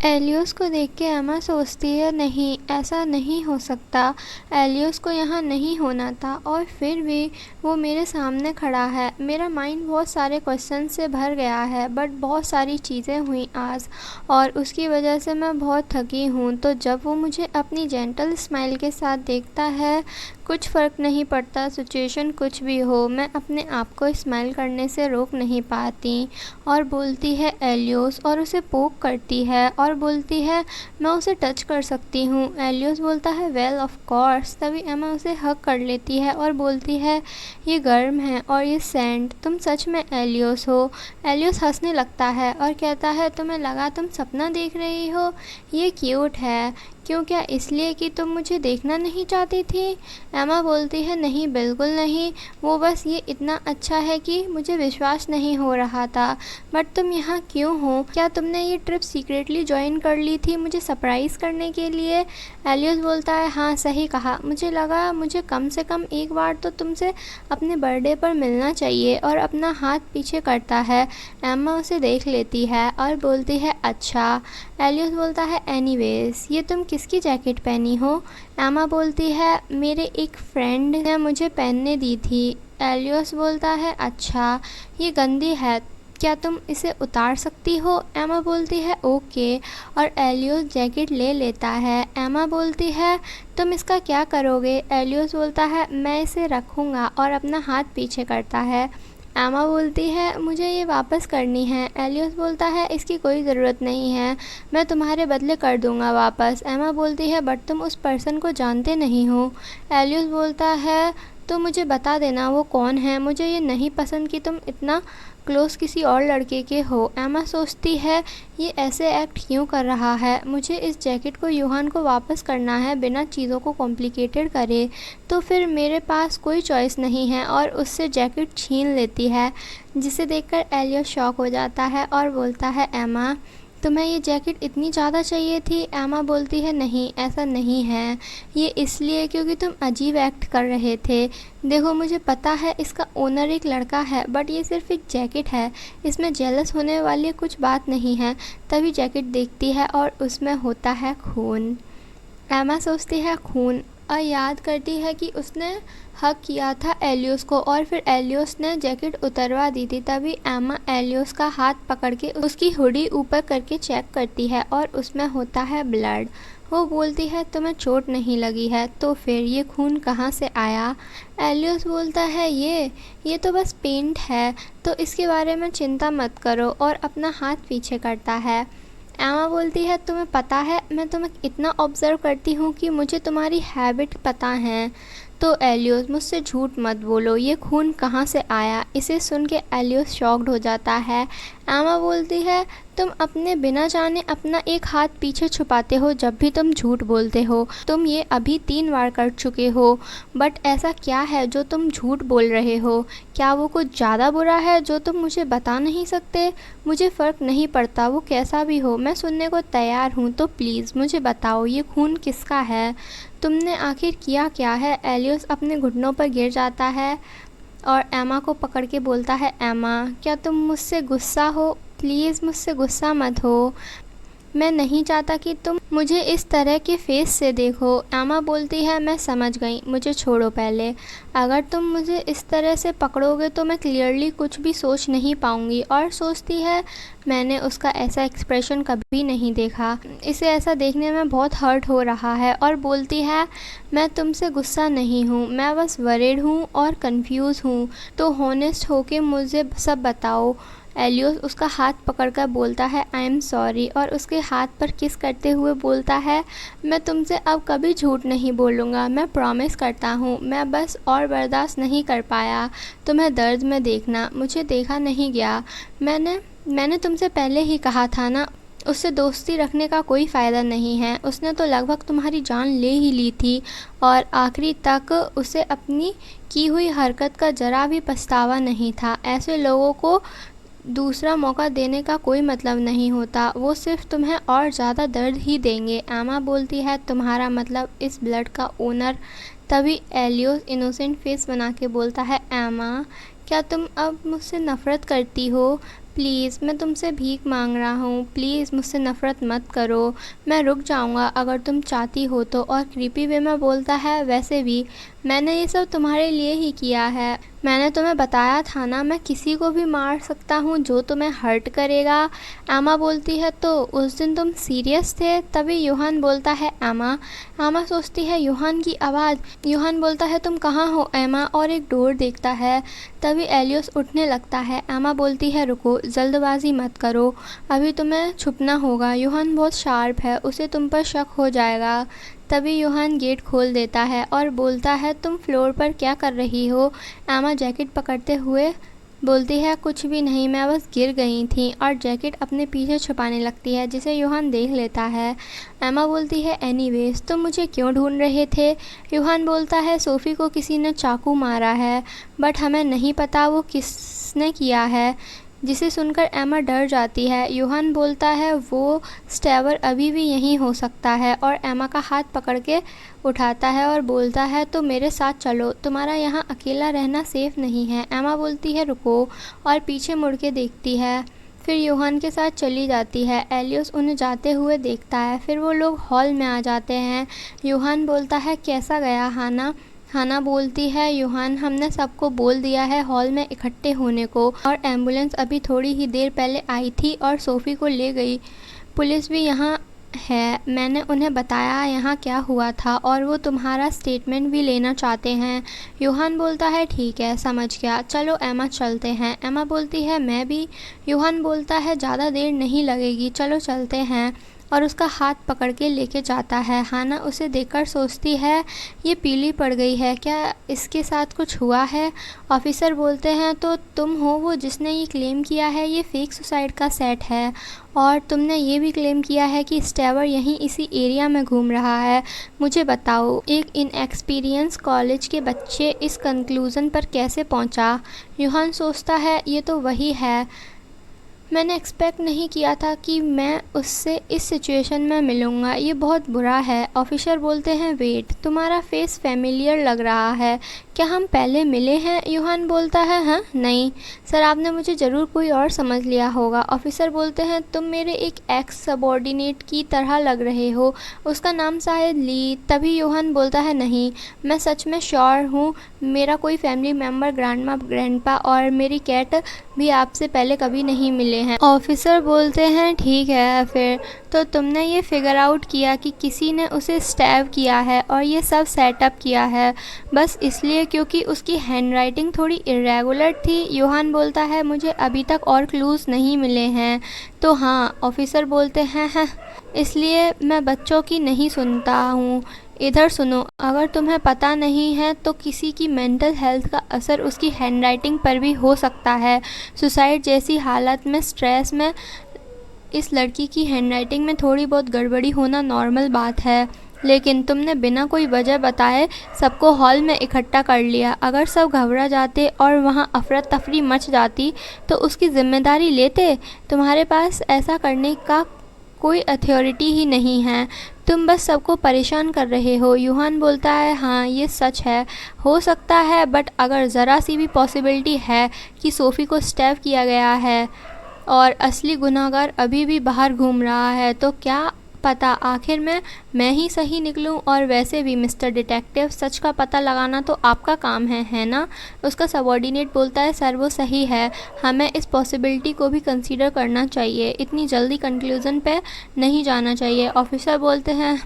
एलियोस को देख के एमा सोचती है नहीं, ऐसा नहीं हो सकता। एलियोस को यहाँ नहीं होना था और फिर भी वो मेरे सामने खड़ा है। मेरा माइंड बहुत सारे क्वेश्चन से भर गया है, बट बहुत सारी चीज़ें हुई आज और उसकी वजह से मैं बहुत थकी हूँ। तो जब वो मुझे अपनी जेंटल स्माइल के साथ देखता है, कुछ फ़र्क नहीं पड़ता सिचुएशन कुछ भी हो, मैं अपने आप को स्माइल करने से रोक नहीं पाती और बोलती है एलियोस और उसे पोक करती है और बोलती है मैं उसे टच कर सकती हूँ। एलियोस बोलता है वेल ऑफ कोर्स। तभी एमा उसे हग कर लेती है और बोलती है ये गर्म है और ये सैंड, तुम सच में एलियोस हो। एलियोस हंसने लगता है और कहता है तुम्हें लगा तुम सपना देख रही हो, ये क्यूट है। क्यों, क्या इसलिए कि तुम मुझे देखना नहीं चाहती थी? एमा बोलती है नहीं, बिल्कुल नहीं, वो बस ये इतना अच्छा है कि मुझे विश्वास नहीं हो रहा था। बट तुम यहाँ क्यों हो? क्या तुमने ये ट्रिप सीक्रेटली ज्वाइन कर ली थी मुझे सरप्राइज़ करने के लिए? एलियस बोलता है हाँ, सही कहा, मुझे लगा मुझे कम से कम एक बार तो तुमसे अपने बर्थडे पर मिलना चाहिए। और अपना हाथ पीछे करता है। एमा उसे देख लेती है और बोलती है अच्छा। एलियस बोलता है एनीवेज, ये तुम किसकी जैकेट पहनी हो? एमा बोलती है मेरे एक फ्रेंड ने मुझे पहनने दी थी। एलियस बोलता है अच्छा, ये गंदी है, क्या तुम इसे उतार सकती हो? एमा बोलती है ओके और एलियस जैकेट ले लेता है। एमा बोलती है तुम इसका क्या करोगे? एलियस बोलता है मैं इसे रखूँगा और अपना हाथ पीछे करता है। एमा बोलती है मुझे ये वापस करनी है। एलियस बोलता है इसकी कोई ज़रूरत नहीं है, मैं तुम्हारे बदले कर दूँगा वापस। एमा बोलती है बट तुम उस पर्सन को जानते नहीं हो। एलियस बोलता है तो मुझे बता देना वो कौन है, मुझे ये नहीं पसंद कि तुम इतना क्लोज किसी और लड़के के हो। एमा सोचती है ये ऐसे एक्ट क्यों कर रहा है, मुझे इस जैकेट को यूहान को वापस करना है बिना चीज़ों को कॉम्प्लिकेटेड करे। तो फिर मेरे पास कोई चॉइस नहीं है और उससे जैकेट छीन लेती है, जिसे देखकर एलियस शॉक हो जाता है और बोलता है एमा तुम्हें ये जैकेट इतनी ज़्यादा चाहिए थी? एमा बोलती है नहीं, ऐसा नहीं है, ये इसलिए क्योंकि तुम अजीब एक्ट कर रहे थे। देखो मुझे पता है इसका ओनर एक लड़का है, बट ये सिर्फ एक जैकेट है, इसमें जेलस होने वाली कुछ बात नहीं है। तभी जैकेट देखती है और उसमें होता है खून। एमा सोचती है खून और याद करती है कि उसने हक किया था एलियोस को और फिर एलियोस ने जैकेट उतरवा दी थी। तभी एमा एलियोस का हाथ पकड़ के उसकी हुडी ऊपर करके चेक करती है और उसमें होता है ब्लड। वो बोलती है तुम्हें चोट नहीं लगी है, तो फिर ये खून कहाँ से आया? एलियोस बोलता है ये तो बस पेंट है, तो इसके बारे में चिंता मत करो और अपना हाथ पीछे करता है। एमा बोलती है तुम्हें पता है मैं तुम्हें इतना ऑब्ज़र्व करती हूँ कि मुझे तुम्हारी हैबिट पता है। तो एलियोस मुझसे झूठ मत बोलो, ये खून कहाँ से आया? इसे सुन के एलियोस शॉक्ड हो जाता है। एमा बोलती है तुम अपने बिना जाने अपना एक हाथ पीछे छुपाते हो जब भी तुम झूठ बोलते हो। तुम ये अभी 3 बार कर चुके हो, बट ऐसा क्या है जो तुम झूठ बोल रहे हो? क्या वो कुछ ज़्यादा बुरा है जो तुम मुझे बता नहीं सकते? मुझे फ़र्क नहीं पड़ता वो कैसा भी हो, मैं सुनने को तैयार हूँ, तो प्लीज़ मुझे बताओ ये खून किसका है? तुमने आखिर किया क्या है? एलियोस अपने घुटनों पर गिर जाता है और एमा को पकड़ के बोलता है एमा क्या तुम मुझसे गुस्सा हो? प्लीज़ मुझसे गुस्सा मत हो, मैं नहीं चाहता कि तुम मुझे इस तरह के फेस से देखो। एमा बोलती है मैं समझ गई, मुझे छोड़ो पहले, अगर तुम मुझे इस तरह से पकड़ोगे तो मैं क्लियरली कुछ भी सोच नहीं पाऊंगी। और सोचती है मैंने उसका ऐसा एक्सप्रेशन कभी नहीं देखा, इसे ऐसा देखने में बहुत हर्ट हो रहा है। और बोलती है मैं तुमसे गुस्सा नहीं हूँ, मैं बस वरीड हूँ और कंफ्यूज हूँ, तो हॉनेस्ट होके मुझे सब बताओ। एलियोस उसका हाथ पकड़कर बोलता है आई एम सॉरी और उसके हाथ पर किस करते हुए बोलता है मैं तुमसे अब कभी झूठ नहीं बोलूँगा, मैं प्रॉमिस करता हूँ। मैं बस और बर्दाश्त नहीं कर पाया तुम्हें दर्द में देखना, मुझे देखा नहीं गया। मैंने तुमसे पहले ही कहा था ना, उससे दोस्ती रखने का कोई फ़ायदा नहीं है, उसने तो लगभग तुम्हारी जान ले ही ली थी और आखिरी तक उसे अपनी की हुई हरकत का ज़रा भी पछतावा नहीं था। ऐसे लोगों को दूसरा मौका देने का कोई मतलब नहीं होता, वो सिर्फ तुम्हें और ज़्यादा दर्द ही देंगे। एमा बोलती है तुम्हारा मतलब इस ब्लड का ओनर? तभी एलियोस इनोसेंट फेस बना के बोलता है एमा क्या तुम अब मुझसे नफ़रत करती हो? प्लीज़ मैं तुमसे भीख मांग रहा हूँ, प्लीज़ मुझसे नफ़रत मत करो, मैं रुक जाऊँगा अगर तुम चाहती हो तो। और क्रीपी वे में बोलता है, वैसे भी मैंने ये सब तुम्हारे लिए ही किया है। मैंने तुम्हें बताया था ना, मैं किसी को भी मार सकता हूँ जो तुम्हें हर्ट करेगा। एमा बोलती है, तो उस दिन तुम सीरियस थे? तभी यूहान बोलता है, एमा। एमा सोचती है यूहान की आवाज़। यूहान बोलता है, तुम कहाँ हो एमा? और एक डोर देखता है। तभी एलियोस उठने लगता है। एमा बोलती है, रुको, जल्दबाजी मत करो, अभी तुम्हें छुपना होगा। यूहान बहुत शार्प है, उसे तुम पर शक हो जाएगा। तभी यूहान गेट खोल देता है और बोलता है, तुम फ्लोर पर क्या कर रही हो? एमा जैकेट पकड़ते हुए बोलती है, कुछ भी नहीं, मैं बस गिर गई थी। और जैकेट अपने पीछे छुपाने लगती है, जिसे यूहान देख लेता है। एमा बोलती है, एनीवेज तुम मुझे क्यों ढूंढ रहे थे? यूहान बोलता है, सोफ़ी को किसी ने चाकू मारा है, बट हमें नहीं पता वो किसने किया है। जिसे सुनकर एमा डर जाती है। यूहान बोलता है, वो स्टेवर अभी भी यहीं हो सकता है। और एमा का हाथ पकड़ के उठाता है और बोलता है, तो मेरे साथ चलो, तुम्हारा यहाँ अकेला रहना सेफ नहीं है। एमा बोलती है, रुको, और पीछे मुड़ के देखती है। फिर यूहान के साथ चली जाती है। एलियोस उन्हें जाते हुए देखता है। फिर वो लोग हॉल में आ जाते हैं। यूहान बोलता है, कैसा गया हाना? हाना बोलती है, यूहान हमने सबको बोल दिया है हॉल में इकट्ठे होने को, और एम्बुलेंस अभी थोड़ी ही देर पहले आई थी और सोफ़ी को ले गई। पुलिस भी यहाँ है, मैंने उन्हें बताया यहाँ क्या हुआ था और वो तुम्हारा स्टेटमेंट भी लेना चाहते हैं। यूहान बोलता है, ठीक है, समझ गया, चलो एमा चलते हैं। एमा बोलती है, मैं भी। यूहान बोलता है, ज़्यादा देर नहीं लगेगी, चलो चलते हैं। और उसका हाथ पकड़ के लेके जाता है। हाना उसे देखकर सोचती है, ये पीली पड़ गई है, क्या इसके साथ कुछ हुआ है? ऑफिसर बोलते हैं, तो तुम हो वो जिसने ये क्लेम किया है ये फेक सुसाइड का सेट है, और तुमने ये भी क्लेम किया है कि स्टेवर यहीं इसी एरिया में घूम रहा है। मुझे बताओ, एक इनएक्सपीरियंस कॉलेज के बच्चे इस कंक्लूज़न पर कैसे पहुंचा? यूहान सोचता है, ये तो वही है, मैंने एक्सपेक्ट नहीं किया था कि मैं उससे इस सिचुएशन में मिलूँगा, ये बहुत बुरा है। ऑफिसर बोलते हैं, वेट, तुम्हारा फेस फेमिलियर लग रहा है, क्या हम पहले मिले हैं? यूहान बोलता है, हाँ, नहीं सर, आपने मुझे ज़रूर कोई और समझ लिया होगा। ऑफिसर बोलते हैं, तुम मेरे एक एक्स सबॉर्डिनेट की तरह लग रहे हो, उसका नाम शायद ली। तभी यूहान बोलता है, नहीं, मैं सच में श्योर हूँ, मेरा कोई फैमिली मेम्बर, ग्रैंडमा, ग्रैंडपा और मेरी कैट भी आपसे पहले कभी नहीं मिले हैं। ऑफिसर बोलते हैं, ठीक है, फिर तो तुमने ये फिगर आउट किया कि किसी ने उसे स्टैब किया है और ये सब सेटअप किया है बस इसलिए क्योंकि उसकी हैंडराइटिंग थोड़ी इरेगुलर थी? यूहान बोलता है, मुझे अभी तक और क्लूज़ नहीं मिले हैं। तो हाँ, ऑफिसर बोलते हैं, हाँ, इसलिए मैं बच्चों की नहीं सुनता हूँ। इधर सुनो, अगर तुम्हें पता नहीं है तो किसी की मेंटल हेल्थ का असर उसकी हैंडराइटिंग पर भी हो सकता है। सुसाइड जैसी हालत में, स्ट्रेस में, इस लड़की की हैंडराइटिंग में थोड़ी बहुत गड़बड़ी होना नॉर्मल बात है, लेकिन तुमने बिना कोई वजह बताए सबको हॉल में इकट्ठा कर लिया। अगर सब घबरा जाते और वहाँ अफरा तफरी मच जाती तो उसकी जिम्मेदारी लेते? तुम्हारे पास ऐसा करने का कोई अथॉरिटी ही नहीं है, तुम बस सबको परेशान कर रहे हो। यूहान बोलता है, हाँ, ये सच है, हो सकता है, बट अगर ज़रा सी भी पॉसिबिलिटी है कि सोफ़ी को स्टैब किया गया है और असली गुनहगार अभी भी बाहर घूम रहा है, तो क्या पता आखिर में मैं ही सही निकलूं। और वैसे भी मिस्टर डिटेक्टिव, सच का पता लगाना तो आपका काम है ना? उसका सबॉर्डिनेट बोलता है, सर वो सही है, हमें इस पॉसिबिलिटी को भी कंसीडर करना चाहिए, इतनी जल्दी कंक्लूज़न पे नहीं जाना चाहिए। ऑफिसर बोलते हैं,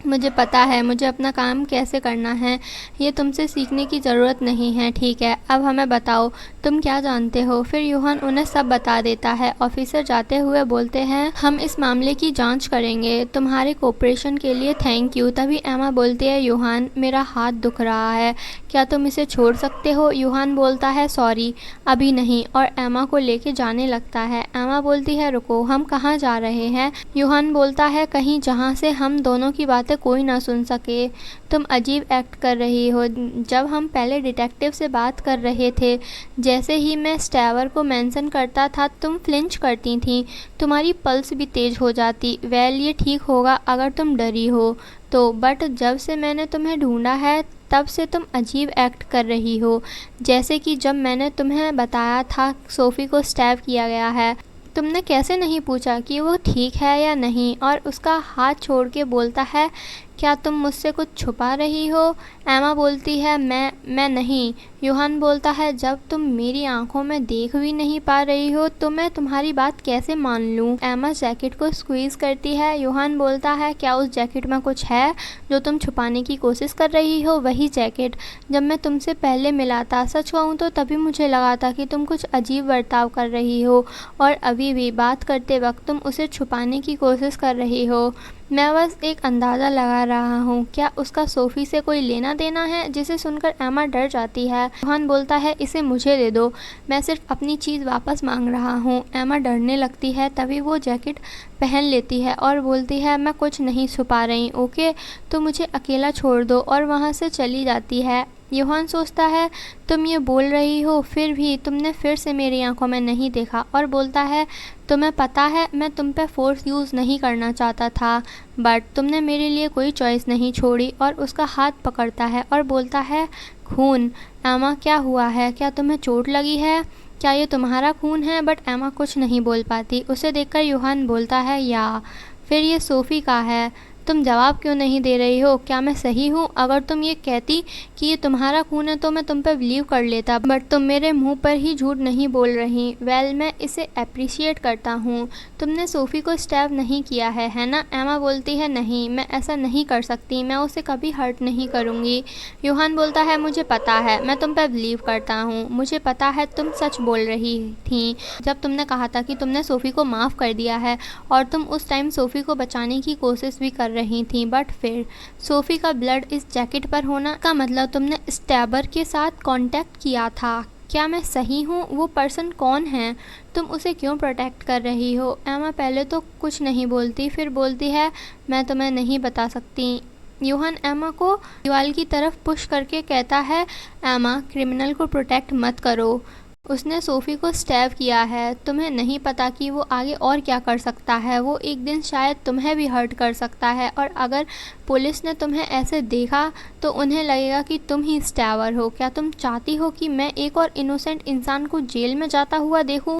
मुझे पता है मुझे अपना काम कैसे करना है, ये तुमसे सीखने की ज़रूरत नहीं है। ठीक है, अब हमें बताओ तुम क्या जानते हो। फिर यूहान उन्हें सब बता देता है। ऑफिसर जाते हुए बोलते हैं, हम इस मामले की जांच करेंगे, तुम्हारे कोऑपरेशन के लिए थैंक यू। तभी एमा बोलती है, यूहान, मेरा हाथ दुख रहा है, क्या तुम इसे छोड़ सकते हो? यूहान बोलता है, सॉरी, अभी नहीं, और एमा को लेके जाने लगता है। एमा बोलती है, रुको, हम कहाँ जा रहे हैं? यूहान बोलता है, कहीं जहाँ से हम दोनों की बातें कोई ना सुन सके। तुम अजीब एक्ट कर रही हो, जब हम पहले डिटेक्टिव से बात कर रहे थे, जैसे ही मैं स्टेवर को मेंशन करता था तुम फ्लिंच करती थी, तुम्हारी पल्स भी तेज़ हो जाती। वेल, ये ठीक होगा अगर तुम डरी हो तो, बट जब से मैंने तुम्हें ढूंढा है तब से तुम अजीब एक्ट कर रही हो, जैसे कि जब मैंने तुम्हें बताया था सोफ़ी को स्टैब किया गया है। तुमने कैसे नहीं पूछा कि वो ठीक है या नहीं, और उसका हाथ छोड़ के बोलता है, क्या तुम मुझसे कुछ छुपा रही हो? एमा बोलती है, मैं नहीं। यूहान बोलता है, जब तुम मेरी आंखों में देख भी नहीं पा रही हो तो मैं तुम्हारी बात कैसे मान लूँ? एमा जैकेट को स्क्वीज़ करती है। यूहान बोलता है, क्या उस जैकेट में कुछ है जो तुम छुपाने की कोशिश कर रही हो? वही जैकेट जब मैं तुमसे पहले मिला था। सच कहूँ तो तभी मुझे लगा था कि तुम कुछ अजीब बर्ताव कर रही हो, और अभी भी बात करते वक्त तुम उसे छुपाने की कोशिश कर रही हो। मैं बस एक अंदाज़ा लगा रहा हूँ, क्या उसका सोफ़ी से कोई लेना देना है? जिसे सुनकर एमा डर जाती है। यूहान बोलता है, इसे मुझे दे दो, मैं सिर्फ अपनी चीज़ वापस मांग रहा हूँ। एमा डरने लगती है, तभी वो जैकेट पहन लेती है और बोलती है, मैं कुछ नहीं छुपा रही, ओके, तो मुझे अकेला छोड़ दो, और वहाँ से चली जाती है। यूहान सोचता है, तुम ये बोल रही हो, फिर भी तुमने फिर से मेरी आंखों में नहीं देखा, और बोलता है, तुम्हें पता है मैं तुम पे फोर्स यूज़ नहीं करना चाहता था, बट तुमने मेरे लिए कोई चॉइस नहीं छोड़ी। और उसका हाथ पकड़ता है और बोलता है, खून? एमा, क्या हुआ है? क्या तुम्हें चोट लगी है? क्या ये तुम्हारा खून है? बट एमा कुछ नहीं बोल पाती। उसे देखकर यूहान बोलता है, या फिर ये सोफ़ी का है? तुम जवाब क्यों नहीं दे रही हो? क्या मैं सही हूँ? अगर तुम ये कहती कि ये तुम्हारा खून है तो मैं तुम पर बिलीव कर लेता, बट तुम मेरे मुंह पर ही झूठ नहीं बोल रही। वेल, मैं इसे अप्रिशिएट करता हूँ। तुमने सोफ़ी को स्टैब नहीं किया है ना? एमा बोलती है, नहीं, मैं ऐसा नहीं कर सकती, मैं उसे कभी हर्ट नहीं करूँगी। यूहान बोलता है, मुझे पता है, मैं तुम पर बिलीव करता हूँ। मुझे पता है तुम सच बोल रही थी जब तुमने कहा था कि तुमने सोफ़ी को माफ़ कर दिया है, और तुम उस टाइम सोफ़ी को बचाने की कोशिश भी कर रही थी। बट फिर सोफ़ी का ब्लड इस जैकेट पर होना का मतलब तुमने स्टैबर के साथ कांटेक्ट किया था। क्या मैं सही हूँ? वो पर्सन कौन है? तुम उसे क्यों प्रोटेक्ट कर रही हो? एमा पहले तो कुछ नहीं बोलती, फिर बोलती है, मैं तुम्हें नहीं बता सकती। यूहान एमा को दीवार की तरफ पुश करके कहता है, एमा, क्रिमिनल को प्रोटेक्ट मत करो। उसने सोफ़ी को स्टैब किया है। तुम्हें नहीं पता कि वो आगे और क्या कर सकता है। वो एक दिन शायद तुम्हें भी हर्ट कर सकता है, और अगर पुलिस ने तुम्हें ऐसे देखा तो उन्हें लगेगा कि तुम ही स्टैबर हो। क्या तुम चाहती हो कि मैं एक और इनोसेंट इंसान को जेल में जाता हुआ देखूं,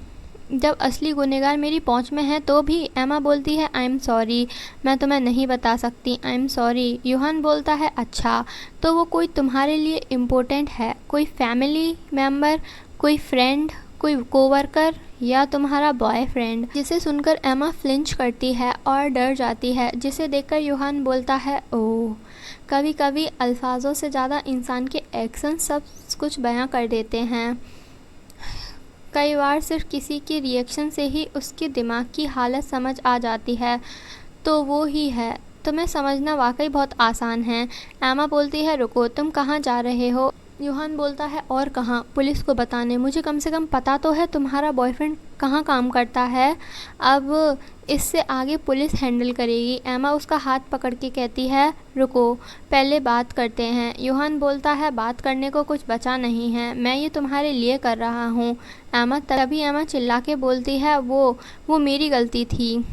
जब असली गुनहगार मेरी पहुंच में है तो भी? एमा बोलती है, आई एम सॉरी, मैं तुम्हें नहीं बता सकती, आई एम सॉरी। यूहान बोलता है, अच्छा, तो वो कोई तुम्हारे लिए इम्पोर्टेंट है? कोई फैमिली मेम्बर, कोई फ्रेंड, कोई कोवर्कर, या तुम्हारा बॉयफ्रेंड? जिसे सुनकर एमा फ्लिंच करती है और डर जाती है, जिसे देखकर यूहान बोलता है, ओह, कभी कभी अल्फाजों से ज़्यादा इंसान के एक्शन सब कुछ बयां कर देते हैं। कई बार सिर्फ किसी के रिएक्शन से ही उसके दिमाग की हालत समझ आ जाती है, तो वो ही है। तुम्हें समझना वाकई बहुत आसान है। एमा बोलती है, रुको, तुम कहाँ जा रहे हो? यूहान बोलता है, और कहाँ? पुलिस को बताने। मुझे कम से कम पता तो है तुम्हारा बॉयफ्रेंड कहाँ काम करता है। अब इससे आगे पुलिस हैंडल करेगी। एमा उसका हाथ पकड़ के कहती है, रुको, पहले बात करते हैं। यूहान बोलता है, बात करने को कुछ बचा नहीं है, मैं ये तुम्हारे लिए कर रहा हूँ। तभी एमा चिल्ला के बोलती है, वो मेरी गलती थी।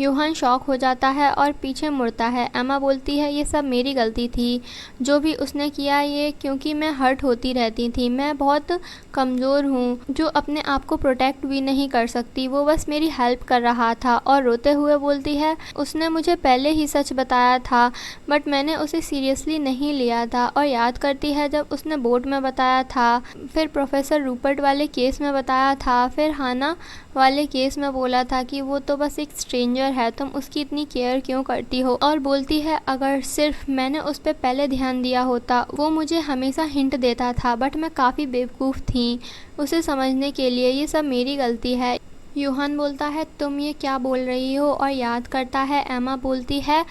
यूहान शॉक हो जाता है और पीछे मुड़ता है। एमा बोलती है, ये सब मेरी गलती थी, जो भी उसने किया, ये क्योंकि मैं हर्ट होती रहती थी। मैं बहुत कमज़ोर हूँ, जो अपने आप को प्रोटेक्ट भी नहीं कर सकती। वो बस मेरी हेल्प कर रहा था। और रोते हुए बोलती है, उसने मुझे पहले ही सच बताया था, बट मैंने उसे सीरियसली नहीं लिया था। और याद करती है जब उसने बोर्ड में बताया था, फिर प्रोफेसर रूपर्ट वाले केस में बताया था, फिर हाना वाले केस में बोला था कि वो तो बस एक स्ट्रेंजर है, तुम उसकी इतनी केयर क्यों करती हो? और बोलती है, अगर सिर्फ मैंने उस पर पहले ध्यान दिया होता, वो मुझे हमेशा हिंट देता था, बट मैं काफ़ी बेवकूफ़ थी उसे समझने के लिए। ये सब मेरी गलती है। यूहान बोलता है, तुम ये क्या बोल रही हो? और याद करता है। एमा बोलती है,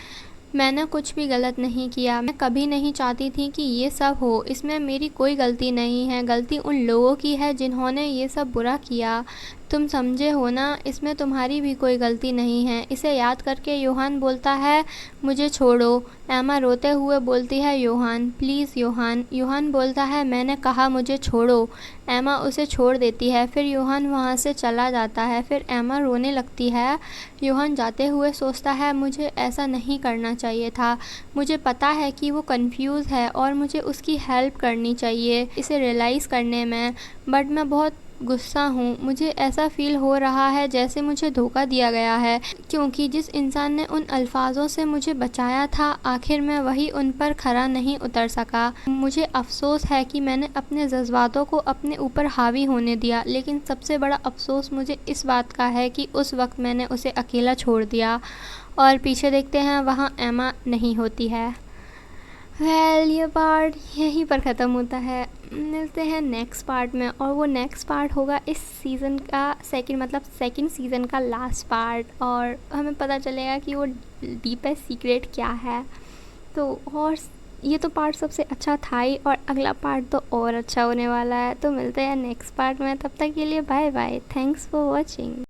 मैंने कुछ भी गलत नहीं किया, मैं कभी नहीं चाहती थी कि ये सब हो, इसमें मेरी कोई गलती नहीं है। गलती उन लोगों की है जिन्होंने ये सब बुरा किया। तुम समझे हो ना, इसमें तुम्हारी भी कोई गलती नहीं है। इसे याद करके योहान बोलता है, मुझे छोड़ो। एमा रोते हुए बोलती है, योहान प्लीज़ योहान। योहान बोलता है, मैंने कहा मुझे छोड़ो। एमा उसे छोड़ देती है। फिर योहान वहाँ से चला जाता है। फिर एमा रोने लगती है। योहान जाते हुए सोचता है, मुझे ऐसा नहीं करना चाहिए था। मुझे पता है कि वो कंफ्यूज है और मुझे उसकी हेल्प करनी चाहिए इसे रियलाइज़ करने में, बट मैं बहुत गुस्सा हूँ। मुझे ऐसा फ़ील हो रहा है जैसे मुझे धोखा दिया गया है, क्योंकि जिस इंसान ने उन अल्फाजों से मुझे बचाया था, आखिर में वही उन पर खरा नहीं उतर सका। मुझे अफ़सोस है कि मैंने अपने जज्बातों को अपने ऊपर हावी होने दिया, लेकिन सबसे बड़ा अफ़सोस मुझे इस बात का है कि उस वक्त मैंने उसे अकेला छोड़ दिया। और पीछे देखते हैं, वहाँ एमा नहीं होती है। ये पार्ट यहीं पर ख़त्म होता है। मिलते हैं नेक्स्ट पार्ट में, और वो नेक्स्ट पार्ट होगा इस सीज़न का सेकंड सीज़न का लास्ट पार्ट, और हमें पता चलेगा कि वो डीपेस्ट सीक्रेट क्या है। तो और ये तो पार्ट सबसे अच्छा था ही, और अगला पार्ट तो और अच्छा होने वाला है। तो मिलते हैं नेक्स्ट पार्ट में, तब तक के लिए bye bye. Thanks for watching.